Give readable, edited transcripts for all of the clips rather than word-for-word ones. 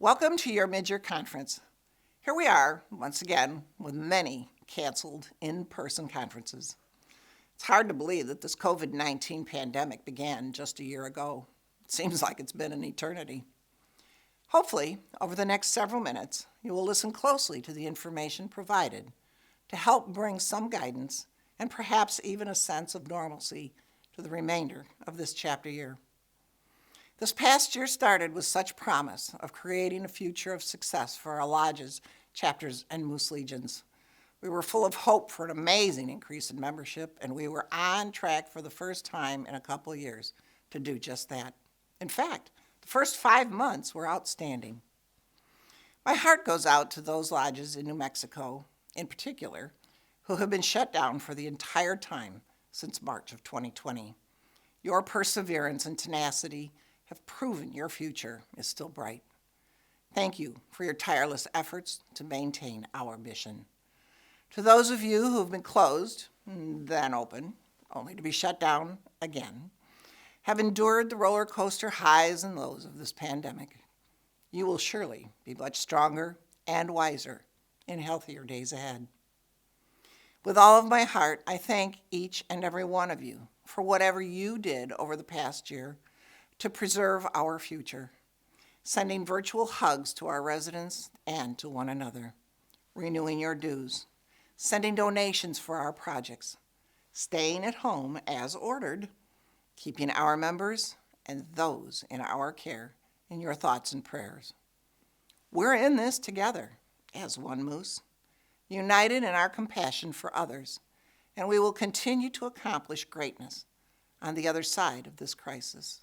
Welcome to your mid-year conference. Here we are, once again, with many canceled in-person conferences. It's hard to believe that this COVID-19 pandemic began just a year ago. It seems like it's been an eternity. Hopefully, over the next several minutes, you will listen closely to the information provided to help bring some guidance and perhaps even a sense of normalcy to the remainder of this chapter year. This past year started with such promise of creating a future of success for our lodges, chapters, and Moose Legions. We were full of hope for an amazing increase in membership, and we were on track for the first time in a couple of years to do just that. In fact, the first 5 months were outstanding. My heart goes out to those lodges in New Mexico, in particular, who have been shut down for the entire time since March of 2020. Your perseverance and tenacity have proven your future is still bright. Thank you for your tireless efforts to maintain our mission. To those of you who have been closed, then open, only to be shut down again, have endured the roller coaster highs and lows of this pandemic, you will surely be much stronger and wiser in healthier days ahead. With all of my heart, I thank each and every one of you for whatever you did over the past year to preserve our future, sending virtual hugs to our residents and to one another, renewing your dues, sending donations for our projects, staying at home as ordered, keeping our members and those in our care in your thoughts and prayers. We're in this together as one Moose, united in our compassion for others, and we will continue to accomplish greatness on the other side of this crisis.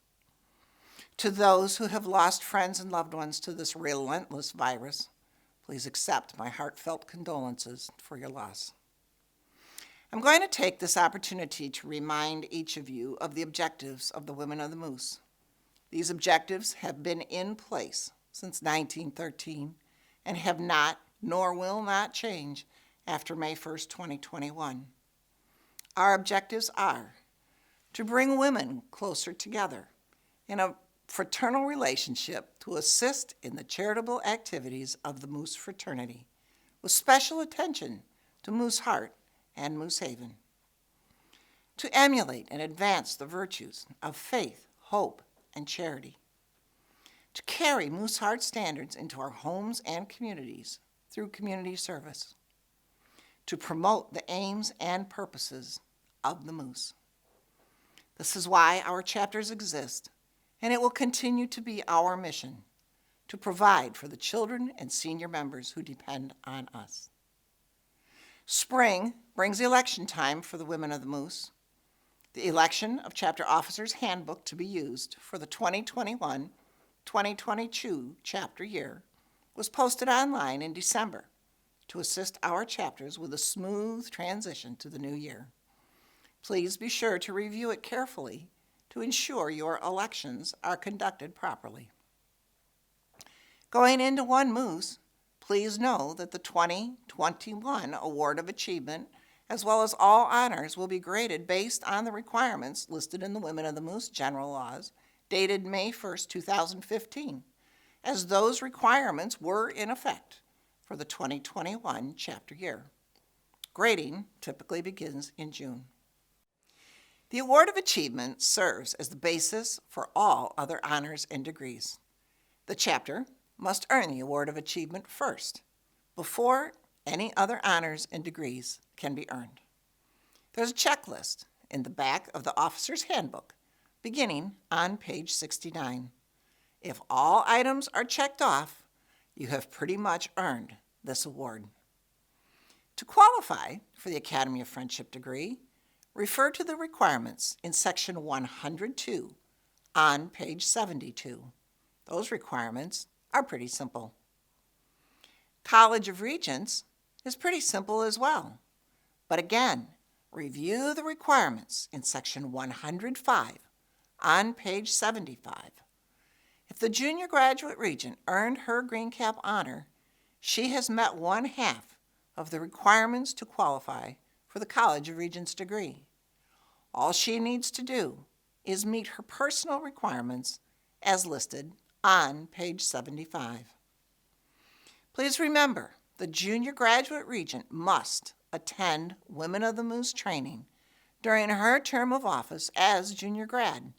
To those who have lost friends and loved ones to this relentless virus, please accept my heartfelt condolences for your loss. I'm going to take this opportunity to remind each of you of the objectives of the Women of the Moose. These objectives have been in place since 1913 and have not nor will not change after May 1st, 2021. Our objectives are to bring women closer together in a fraternal relationship to assist in the charitable activities of the Moose fraternity, with special attention to Moose Heart and Moose Haven. To emulate and advance the virtues of faith, hope, and charity. To carry Moose Heart standards into our homes and communities through community service. To promote the aims and purposes of the Moose. This is why our chapters exist, and it will continue to be our mission to provide for the children and senior members who depend on us. Spring brings election time for the Women of the Moose. The election of Chapter Officers Handbook to be used for the 2021-2022 chapter year was posted online in December to assist our chapters with a smooth transition to the new year. Please be sure to review it carefully to ensure your elections are conducted properly. Going into one Moose, please know that the 2021 Award of Achievement, as well as all honors, will be graded based on the requirements listed in the Women of the Moose General Laws, dated May 1st, 2015, as those requirements were in effect for the 2021 chapter year. Grading typically begins in June. The Award of Achievement serves as the basis for all other honors and degrees. The chapter must earn the Award of Achievement first, before any other honors and degrees can be earned. There's a checklist in the back of the Officer's Handbook, beginning on page 69. If all items are checked off, you have pretty much earned this award. To qualify for the Academy of Friendship degree, refer to the requirements in section 102 on page 72. Those requirements are pretty simple. College of Regents is pretty simple as well. But again, review the requirements in section 105 on page 75. If the junior graduate regent earned her Green Cap honor, she has met one half of the requirements to qualify for the College of Regents degree. All she needs to do is meet her personal requirements as listed on page 75. Please remember, the junior graduate regent must attend Women of the Moose training during her term of office as junior grad.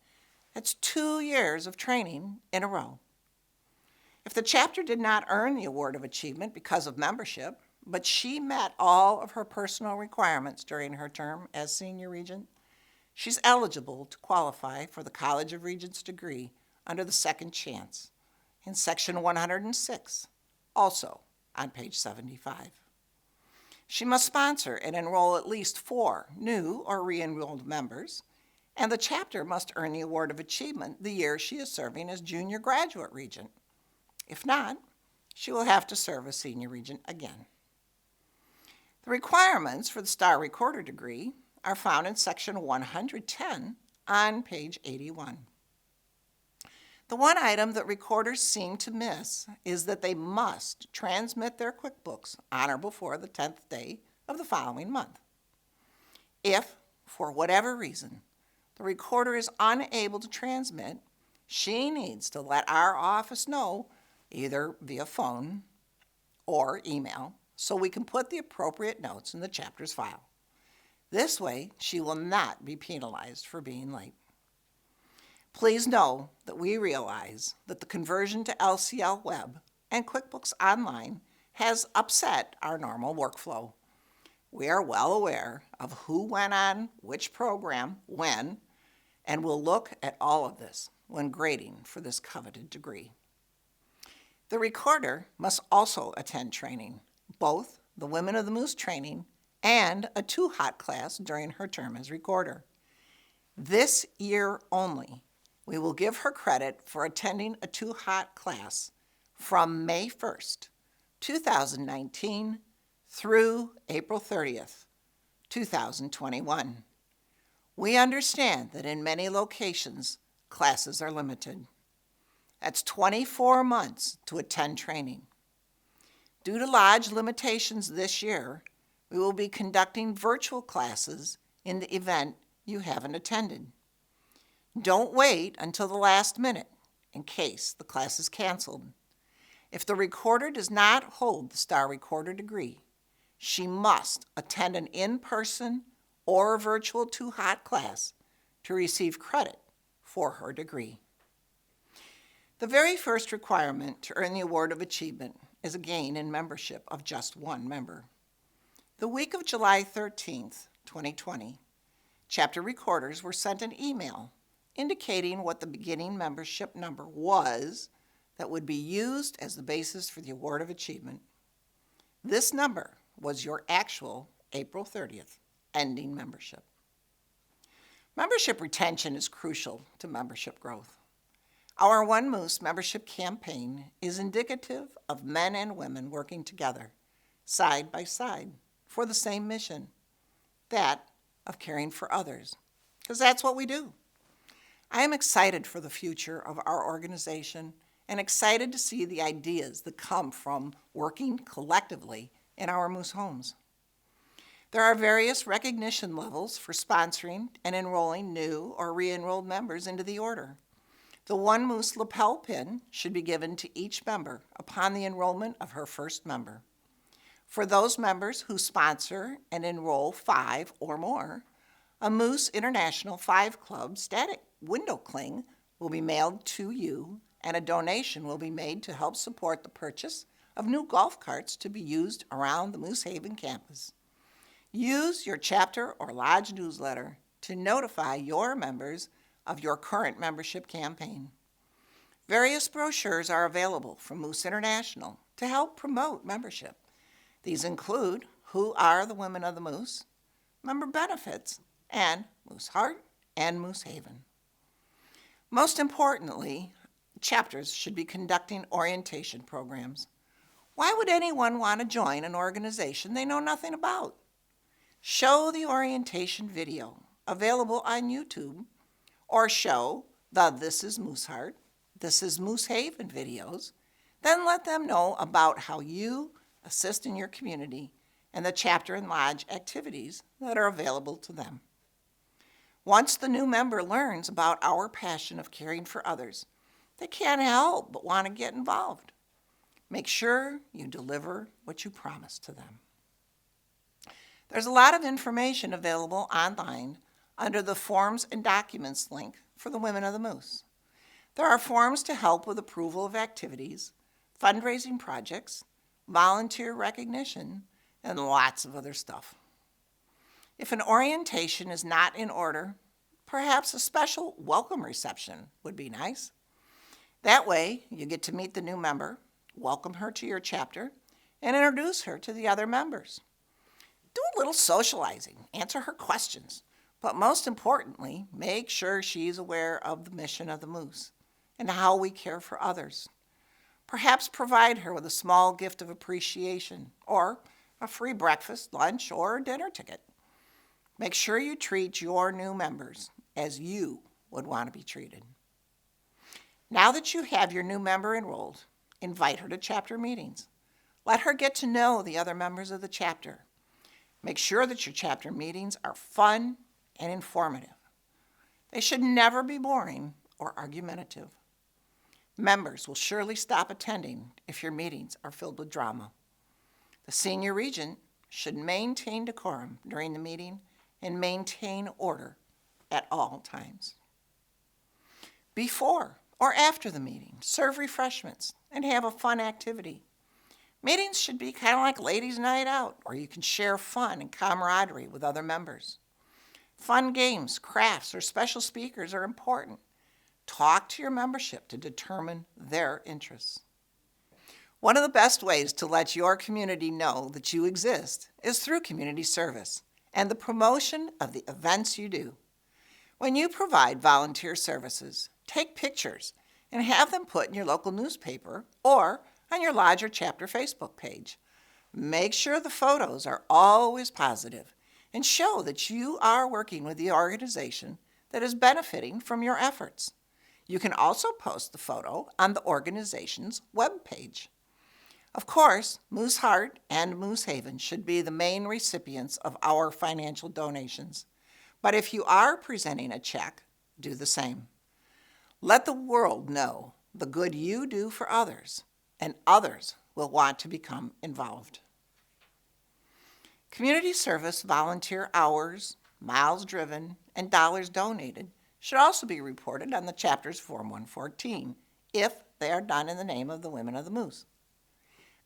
That's 2 years of training in a row. If the chapter did not earn the Award of Achievement because of membership, but she met all of her personal requirements during her term as senior regent, she's eligible to qualify for the College of Regents degree under the second chance in Section 106, also on page 75. She must sponsor and enroll at least 4 new or re-enrolled members, and the chapter must earn the Award of Achievement the year she is serving as junior graduate regent. If not, she will have to serve as senior regent again. The requirements for the Star Recorder degree are found in Section 110 on page 81. The one item that recorders seem to miss is that they must transmit their QuickBooks on or before the 10th day of the following month. If, for whatever reason, the recorder is unable to transmit, she needs to let our office know either via phone or email so we can put the appropriate notes in the chapter's file. This way, she will not be penalized for being late. Please know that we realize that the conversion to LCL Web and QuickBooks Online has upset our normal workflow. We are well aware of who went on which program when, and will look at all of this when grading for this coveted degree. The recorder must also attend training, both the Women of the Moose training and a 2-hot class during her term as recorder. This year only, we will give her credit for attending a 2-hot class from May 1st, 2019 through April 30th, 2021. We understand that in many locations, classes are limited. That's 24 months to attend training. Due to large limitations this year, we will be conducting virtual classes in the event you haven't attended. Don't wait until the last minute in case the class is canceled. If the recorder does not hold the Star Recorder degree, she must attend an in-person or virtual 2-hot class to receive credit for her degree. The very first requirement to earn the Award of Achievement is a gain in membership of just 1 member. The week of July 13th, 2020, chapter recorders were sent an email indicating what the beginning membership number was that would be used as the basis for the Award of Achievement. This number was your actual April 30th ending membership. Membership retention is crucial to membership growth. Our One Moose membership campaign is indicative of men and women working together, side by side, for the same mission, that of caring for others, because that's what we do. I am excited for the future of our organization and excited to see the ideas that come from working collectively in our Moose homes. There are various recognition levels for sponsoring and enrolling new or re-enrolled members into the order. The One Moose lapel pin should be given to each member upon the enrollment of her first member. For those members who sponsor and enroll 5 or more, a Moose International 5 Club static window cling will be mailed to you, and a donation will be made to help support the purchase of new golf carts to be used around the Moose Haven campus. Use your chapter or lodge newsletter to notify your members of your current membership campaign. Various brochures are available from Moose International to help promote membership. These include Who Are the Women of the Moose, Member Benefits, and Moose Heart and Moose Haven. Most importantly, chapters should be conducting orientation programs. Why would anyone want to join an organization they know nothing about? Show the orientation video available on YouTube, or show the This is Mooseheart, This is Moose Haven videos. Then let them know about how you assist in your community and the chapter and lodge activities that are available to them. Once the new member learns about our passion of caring for others, they can't help but want to get involved. Make sure you deliver what you promise to them. There's a lot of information available online under the Forms and Documents link for the Women of the Moose. There are forms to help with approval of activities, fundraising projects, volunteer recognition, and lots of other stuff. If an orientation is not in order, perhaps a special welcome reception would be nice. That way, you get to meet the new member, welcome her to your chapter, and introduce her to the other members. Do a little socializing, answer her questions, but most importantly, make sure she's aware of the mission of the Moose and how we care for others. Perhaps provide her with a small gift of appreciation or a free breakfast, lunch, or dinner ticket. Make sure you treat your new members as you would want to be treated. Now that you have your new member enrolled, invite her to chapter meetings. Let her get to know the other members of the chapter. Make sure that your chapter meetings are fun and informative. They should never be boring or argumentative. Members will surely stop attending if your meetings are filled with drama. The senior regent should maintain decorum during the meeting and maintain order at all times. Before or after the meeting, serve refreshments and have a fun activity. Meetings should be kind of like ladies' night out, where you can share fun and camaraderie with other members. Fun games, crafts, or special speakers are important. Talk to your membership to determine their interests. One of the best ways to let your community know that you exist is through community service and the promotion of the events you do. When you provide volunteer services, take pictures and have them put in your local newspaper or on your lodge or chapter Facebook page. Make sure the photos are always positive and show that you are working with the organization that is benefiting from your efforts. You can also post the photo on the organization's webpage. Of course, Moose Heart and Moose Haven should be the main recipients of our financial donations. But if you are presenting a check, do the same. Let the world know the good you do for others, and others will want to become involved. Community service volunteer hours, miles driven, and dollars donated should also be reported on the chapter's Form 114 if they are done in the name of the Women of the Moose.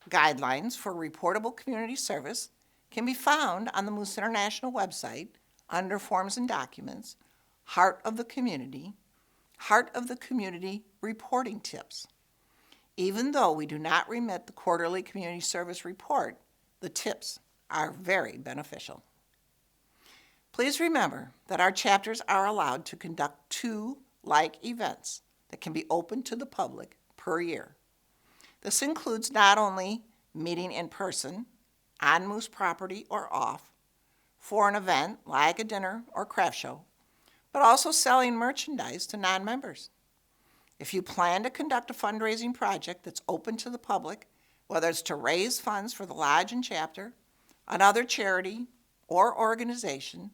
Guidelines for reportable community service can be found on the Moose International website under Forms and Documents, Heart of the Community Reporting Tips. Even though we do not remit the quarterly community service report, the tips are very beneficial. Please remember that our chapters are allowed to conduct 2 like events that can be open to the public per year. This includes not only meeting in person, on Moose property or off, for an event like a dinner or craft show, but also selling merchandise to non-members. If you plan to conduct a fundraising project that's open to the public, whether it's to raise funds for the lodge and chapter, another charity or organization,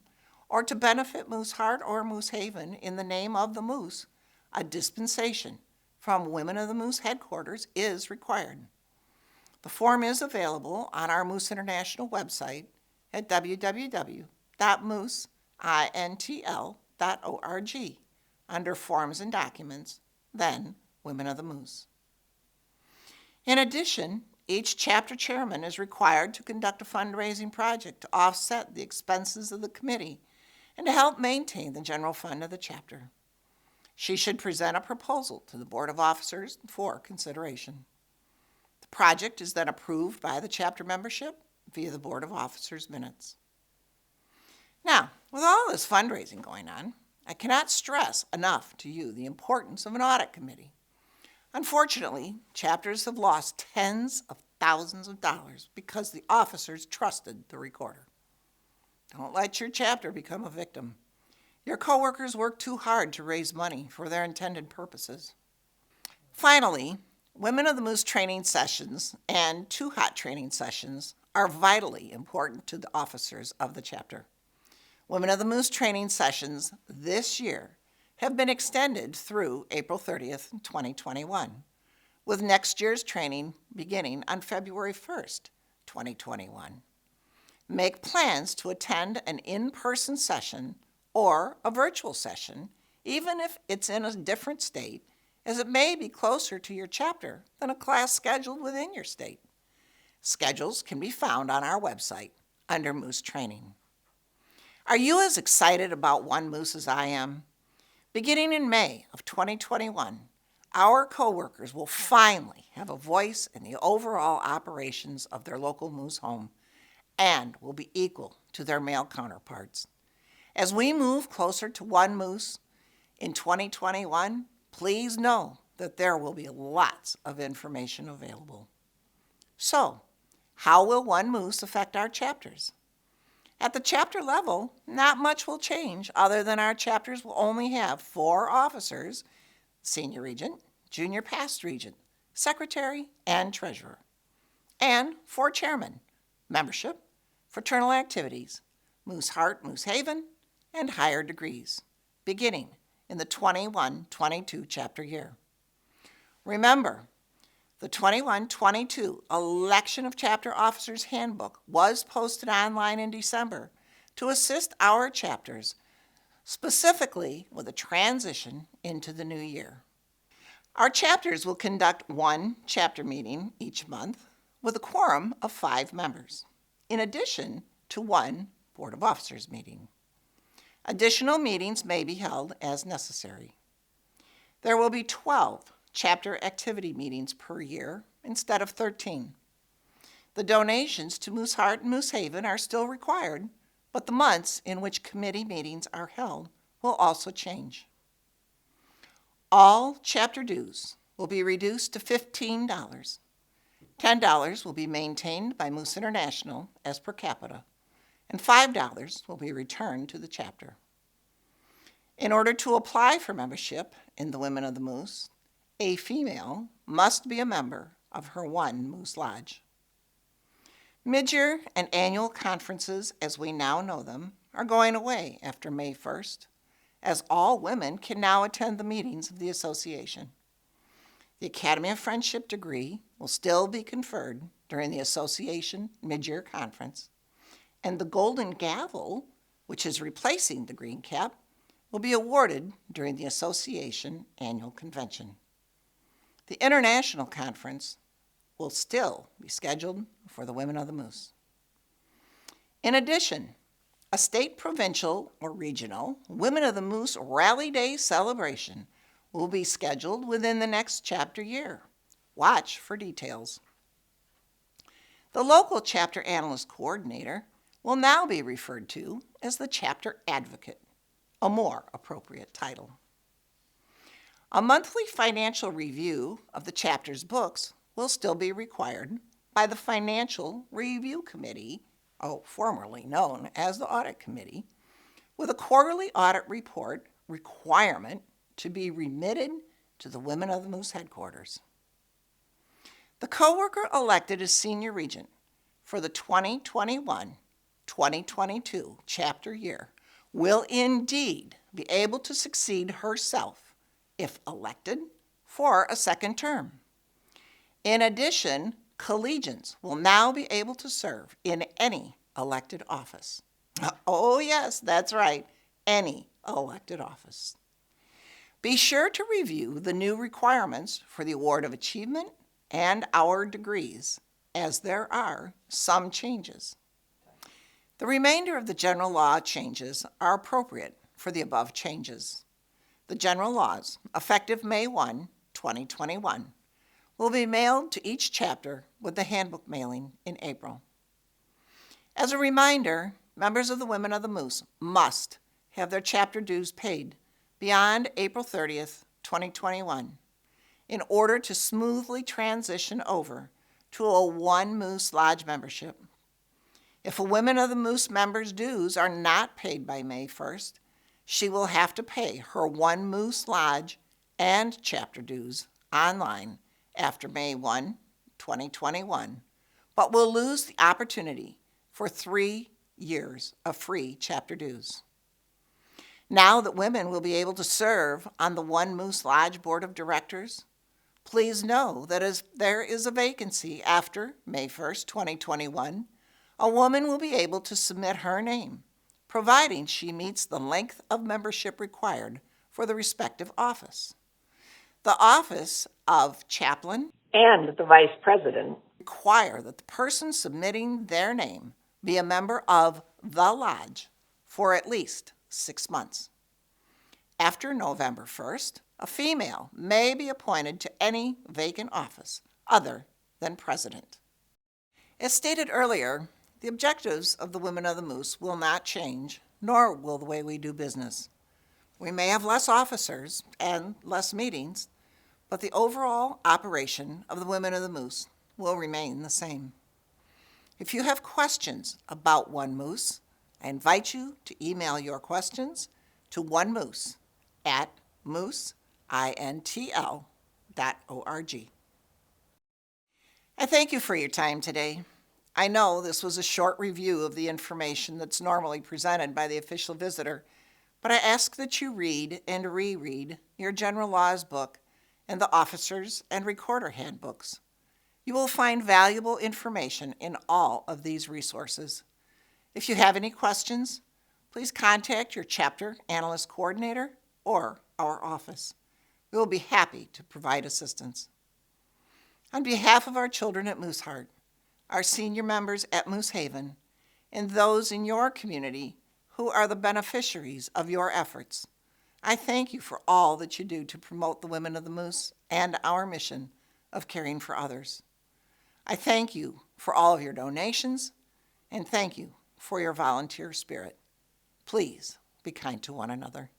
or to benefit Moose Heart or Moose Haven in the name of the Moose, a dispensation from Women of the Moose headquarters is required. The form is available on our Moose International website at www.mooseintl.org under Forms and Documents, then Women of the Moose. In addition, each chapter chairman is required to conduct a fundraising project to offset the expenses of the committee and to help maintain the general fund of the chapter. She should present a proposal to the Board of Officers for consideration. The project is then approved by the chapter membership via the Board of Officers minutes. Now, with all this fundraising going on, I cannot stress enough to you the importance of an audit committee. Unfortunately, chapters have lost tens of thousands of dollars because the officers trusted the recorder. Don't let your chapter become a victim. Your coworkers work too hard to raise money for their intended purposes. Finally, Women of the Moose training sessions and 2 hot training sessions are vitally important to the officers of the chapter. Women of the Moose training sessions this year have been extended through April 30th, 2021, with next year's training beginning on February 1st, 2021. Make plans to attend an in-person session or a virtual session, even if it's in a different state, as it may be closer to your chapter than a class scheduled within your state. Schedules can be found on our website under Moose Training. Are you as excited about One Moose as I am? Beginning in May of 2021, our coworkers will finally have a voice in the overall operations of their local Moose home and will be equal to their male counterparts. As we move closer to One Moose in 2021, please know that there will be lots of information available. So, how will One Moose affect our chapters? At the chapter level, not much will change other than our chapters will only have 4 officers, senior regent, junior past regent, secretary, and treasurer, and 4 chairmen, membership, fraternal activities, Moose Heart, Moose Haven, and higher degrees, beginning in the 21-22 chapter year. Remember, the 21-22 Election of Chapter Officers Handbook was posted online in December to assist our chapters, specifically with a transition into the new year. Our chapters will conduct 1 chapter meeting each month with a quorum of 5 members, in addition to 1 Board of Officers meeting. Additional meetings may be held as necessary. There will be 12 chapter activity meetings per year instead of 13. The donations to Moose Heart and Moose Haven are still required, but the months in which committee meetings are held will also change. All chapter dues will be reduced to $15. $10 will be maintained by Moose International as per capita, and $5 will be returned to the chapter. In order to apply for membership in the Women of the Moose, a female must be a member of her One Moose Lodge. Mid-year and annual conferences, as we now know them, are going away after May 1st, as all women can now attend the meetings of the association. The Academy of Friendship degree will still be conferred during the association mid-year conference, and the Golden Gavel, which is replacing the Green Cap, will be awarded during the association annual convention. The International Conference will still be scheduled for the Women of the Moose. In addition, a state, provincial, or regional Women of the Moose Rally Day celebration will be scheduled within the next chapter year. Watch for details. The local chapter analyst coordinator will now be referred to as the chapter advocate, a more appropriate title. A monthly financial review of the chapter's books will still be required by the Financial Review Committee, formerly known as the Audit Committee, with a quarterly audit report requirement to be remitted to the Women of the Moose headquarters. The coworker elected as senior regent for the 2021-2022 chapter year will indeed be able to succeed herself if elected for a second term. In addition, collegians will now be able to serve in any elected office. Oh yes, that's right, any elected office. Be sure to review the new requirements for the award of achievement and our degrees, as there are some changes. The remainder of the general law changes are appropriate for the above changes. The general laws, effective May 1, 2021, will be mailed to each chapter with the handbook mailing in April. As a reminder, members of the Women of the Moose must have their chapter dues paid beyond April 30th, 2021, in order to smoothly transition over to a One Moose Lodge membership. If a Women of the Moose member's dues are not paid by May 1st, she will have to pay her One Moose Lodge and chapter dues online after May 1, 2021, but will lose the opportunity for 3 years of free chapter dues. Now that women will be able to serve on the One Moose Lodge Board of Directors, Please know that as there is a vacancy after May 1st, 2021, a woman will be able to submit her name, providing she meets the length of membership required for the respective office. The office of chaplain and the vice president require that the person submitting their name be a member of the lodge for at least 6 months. After November 1st, a female may be appointed to any vacant office other than president. As stated earlier, the objectives of the Women of the Moose will not change, nor will the way we do business. We may have less officers and less meetings, but the overall operation of the Women of the Moose will remain the same. If you have questions about One Moose, I invite you to email your questions to onemoose@mooseintl.org. I thank you for your time today. I know this was a short review of the information that's normally presented by the official visitor, but I ask that you read and reread your general laws book and the officers and recorder handbooks. You will find valuable information in all of these resources. If you have any questions, please contact your chapter analyst coordinator or our office. We will be happy to provide assistance. On behalf of our children at Mooseheart, our senior members at Moose Haven, and those in your community who are the beneficiaries of your efforts, I thank you for all that you do to promote the Women of the Moose and our mission of caring for others. I thank you for all of your donations, and thank you for your volunteer spirit. Please be kind to one another.